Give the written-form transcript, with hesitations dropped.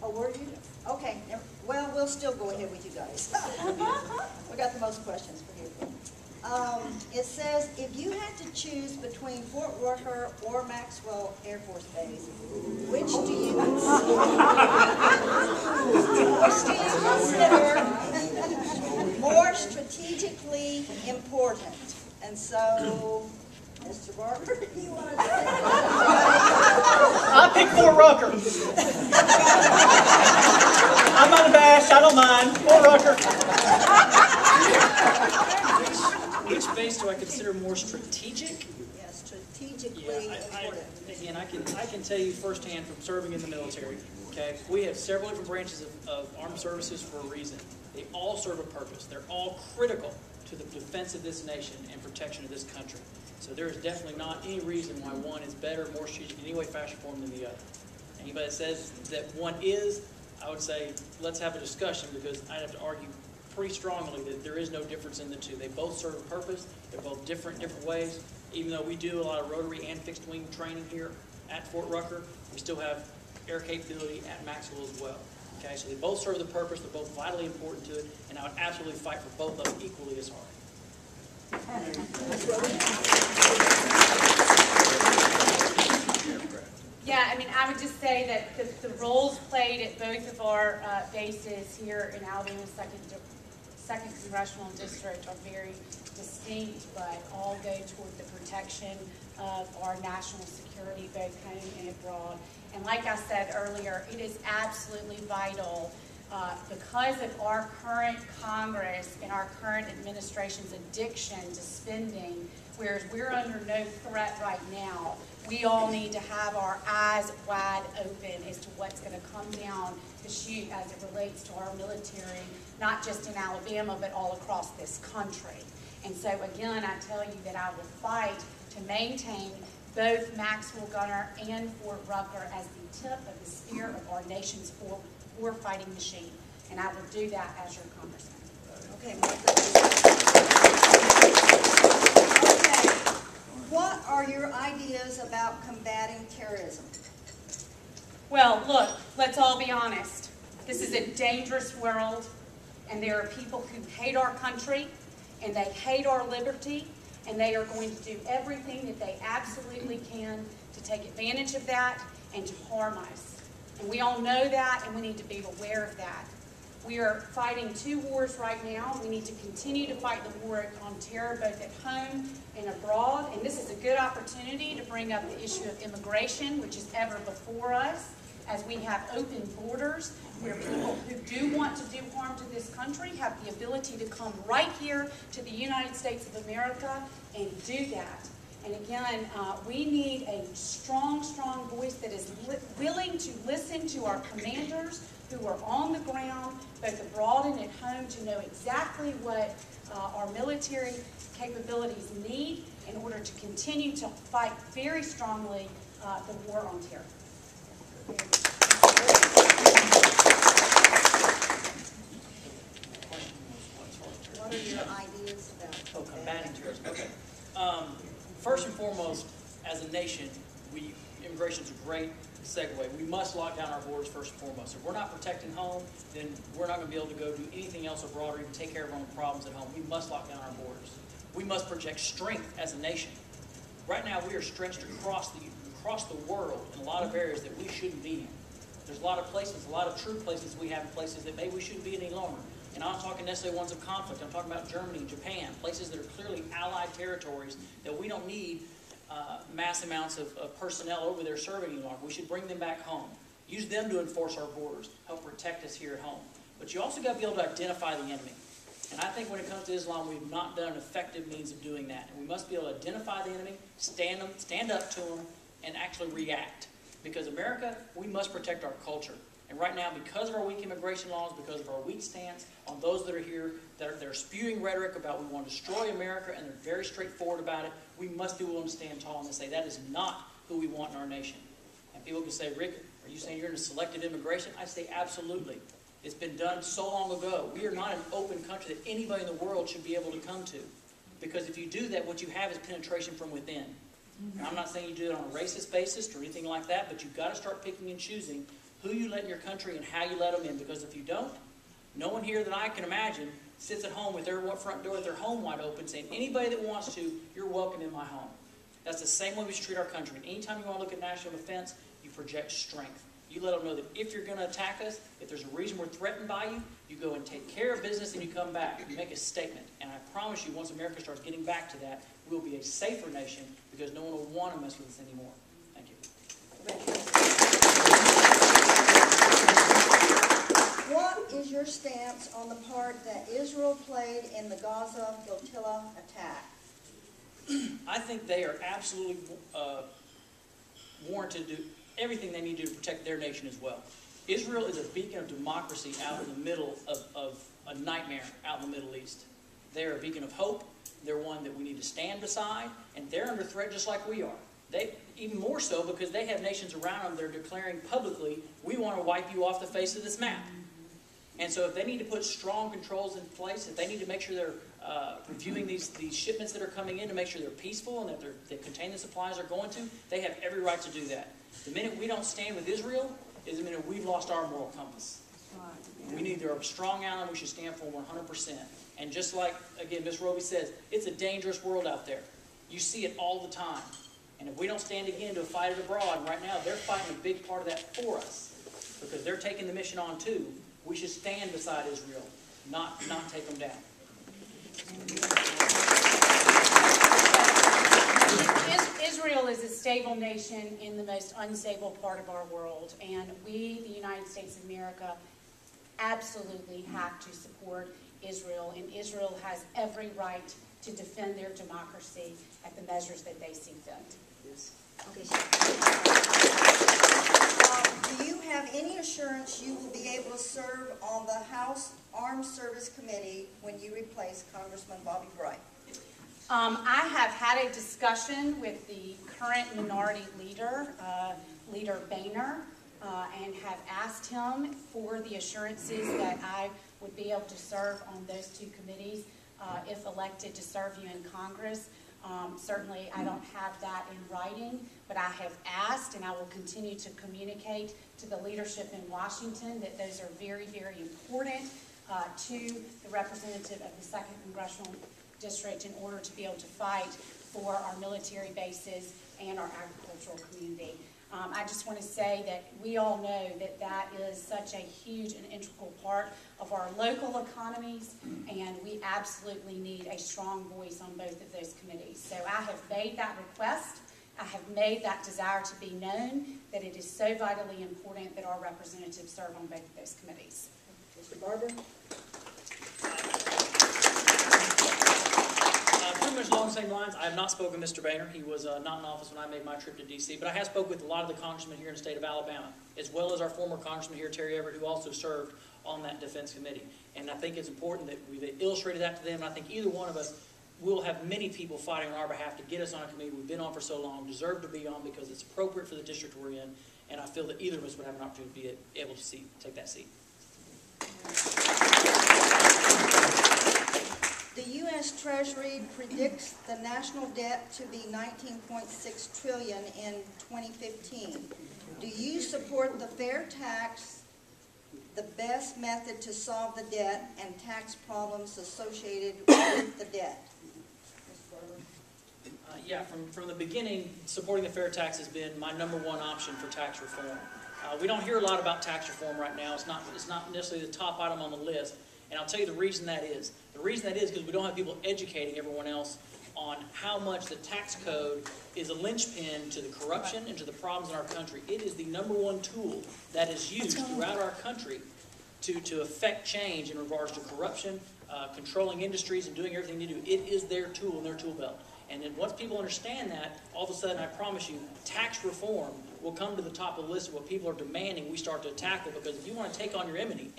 Oh, were you? Okay. Well, we'll still go ahead with you guys. We got the most questions for you. It says, if you had to choose between Fort Rucker or Maxwell Air Force Base, which do you consider more strategically important? And so, Mr. Barber, you want to say? I pick Fort Rucker. I'm not abashed. I don't mind. Fort Rucker. Which base do I consider more strategic? Yes, strategically important. Again, I can tell you firsthand from serving in the military. Okay, we have several different branches of armed services for a reason. They all serve a purpose. They're all critical to the defense of this nation and protection of this country. So there is definitely not any reason why one is better, more strategic in any way, fashion, form than the other. Anybody that says that one is, I would say let's have a discussion, because I'd have to argue pretty strongly that there is no difference in the two. They both serve a purpose. They're both different ways. Even though we do a lot of rotary and fixed wing training here at Fort Rucker, we still have air capability at Maxwell as well. Okay, so they both serve the purpose. They're both vitally important to it, and I would absolutely fight for both of them equally as hard. Yeah, I mean, I would just say that the roles played at both of our bases here in Alabama's second congressional district are very distinct, but all go toward the protection of our national security, both home and abroad. And like I said earlier, it is absolutely vital because of our current Congress and our current administration's addiction to spending, whereas we're under no threat right now, we all need to have our eyes wide open as to what's going to come down the chute as it relates to our military, not just in Alabama, but all across this country. And so again, I tell you that I will fight to maintain both Maxwell Gunner and Fort Rucker as the tip of the spear of our nation's war fighting machine. And I will do that as your congressman. Okay, okay. What are your ideas about combating terrorism? Well, look, let's all be honest. This is a dangerous world, and there are people who hate our country, and they hate our liberty, and they are going to do everything that they absolutely can to take advantage of that and to harm us. And we all know that, and we need to be aware of that. We are fighting two wars right now. We need to continue to fight the war on terror both at home and abroad. And this is a good opportunity to bring up the issue of immigration, which is ever before us, as we have open borders where people who do want to do harm to this country have the ability to come right here to the United States of America and do that. And again, we need a strong, strong voice that is willing to listen to our commanders who are on the ground, both abroad and at home, to know exactly what our military capabilities need in order to continue to fight very strongly the war on terror. What are your ideas about combating terrorism? Okay. First and foremost, as a nation, immigration is a great segue. We must lock down our borders first and foremost. If we're not protecting home, then we're not going to be able to go do anything else abroad or even take care of our own problems at home. We must lock down our borders. We must project strength as a nation. Right now, we are stretched across the world in a lot of areas that we shouldn't be in. There's a lot of places, a lot of true places we have in places that maybe we shouldn't be in any longer. And I'm not talking necessarily ones of conflict. I'm talking about Germany and Japan, places that are clearly allied territories that we don't need mass amounts of personnel over there serving any longer. We should bring them back home. Use them to enforce our borders, help protect us here at home. But you also got to be able to identify the enemy. And I think when it comes to Islam, we've not done an effective means of doing that. And we must be able to identify the enemy, stand up to them, and actually react. Because America, we must protect our culture. And right now, because of our weak immigration laws, because of our weak stance on those that are here, that are spewing rhetoric about we want to destroy America, and they're very straightforward about it, we must be willing to stand tall and say that is not who we want in our nation. And people can say, Rick, are you saying you're into selective immigration? I say absolutely. It's been done so long ago. We are not an open country that anybody in the world should be able to come to. Because if you do that, what you have is penetration from within. And I'm not saying you do it on a racist basis or anything like that, but you've got to start picking and choosing who you let in your country and how you let them in. Because if you don't, no one here that I can imagine sits at home with their front door, with their home wide open, saying, anybody that wants to, you're welcome in my home. That's the same way we should treat our country. And anytime you want to look at national defense, you project strength. You let them know that if you're going to attack us, if there's a reason we're threatened by you, you go and take care of business and you come back. You make a statement. And I promise you, once America starts getting back to that, we'll be a safer nation because no one will want to mess with us anymore. Thank you. What is your stance on the part that Israel played in the Gaza flotilla attack? I think they are absolutely warranted to do everything they need to do to protect their nation as well. Israel is a beacon of democracy out in the middle of a nightmare out in the Middle East. They're a beacon of hope. They're one that we need to stand beside, and they're under threat just like we are. They, even more so because they have nations around them that are declaring publicly, we want to wipe you off the face of this map. And so if they need to put strong controls in place, if they need to make sure they're reviewing these shipments that are coming in to make sure they're peaceful and that they contain the supplies they're going to, they have every right to do that. The minute we don't stand with Israel is the minute we've lost our moral compass. We need a strong ally we should stand for 100%. And just like, again, Ms. Roby says, it's a dangerous world out there. You see it all the time. And if we don't stand again to fight it abroad, and right now they're fighting a big part of that for us because they're taking the mission on too, we should stand beside Israel, not take them down. Israel is a stable nation in the most unstable part of our world, and we, the United States of America, absolutely have to support Israel, and Israel has every right to defend their democracy at the measures that they see fit. Yes. Okay, do you have any assurance you will be able to serve on the House Armed Service Committee when you replace Congressman Bobby Bright? I have had a discussion with the current minority leader, Leader Boehner, and have asked him for the assurances that I would be able to serve on those two committees if elected to serve you in Congress. Certainly, I don't have that in writing, but I have asked, and I will continue to communicate to the leadership in Washington that those are very, very important to the representative of the 2nd Congressional District in order to be able to fight for our military bases and our agricultural community. I just want to say that we all know that that is such a huge and integral part of our local economies, and we absolutely need a strong voice on both of those committees. So I have made that request. I have made that desire to be known, that it is so vitally important that our representatives serve on both of those committees. Mr. Barber? Pretty much along the same lines, I have not spoken with Mr. Boehner. He was not in office when I made my trip to D.C., but I have spoken with a lot of the congressmen here in the state of Alabama, as well as our former congressman here, Terry Everett, who also served on that defense committee. And I think it's important that we've illustrated that to them, and I think either one of us will have many people fighting on our behalf to get us on a committee we've been on for so long, deserve to be on because it's appropriate for the district we're in, and I feel that either of us would have an opportunity to be able to take that seat. The U.S. Treasury predicts the national debt to be $19.6 trillion in 2015. Do you support the fair tax, the best method to solve the debt and tax problems associated with the debt? Yeah, from the beginning, supporting the fair tax has been my #1 option for tax reform. We don't hear a lot about tax reform right now. It's not necessarily the top item on the list. And I'll tell you the reason that is. The reason that is because we don't have people educating everyone else on how much the tax code is a linchpin to the corruption and to the problems in our country. It is the #1 tool that is used throughout our country to affect change in regards to corruption, controlling industries, and doing everything they do. It is their tool in their tool belt. And then once people understand that, all of a sudden, I promise you, tax reform will come to the top of the list of what people are demanding we start to tackle, because if you want to take on your enemy,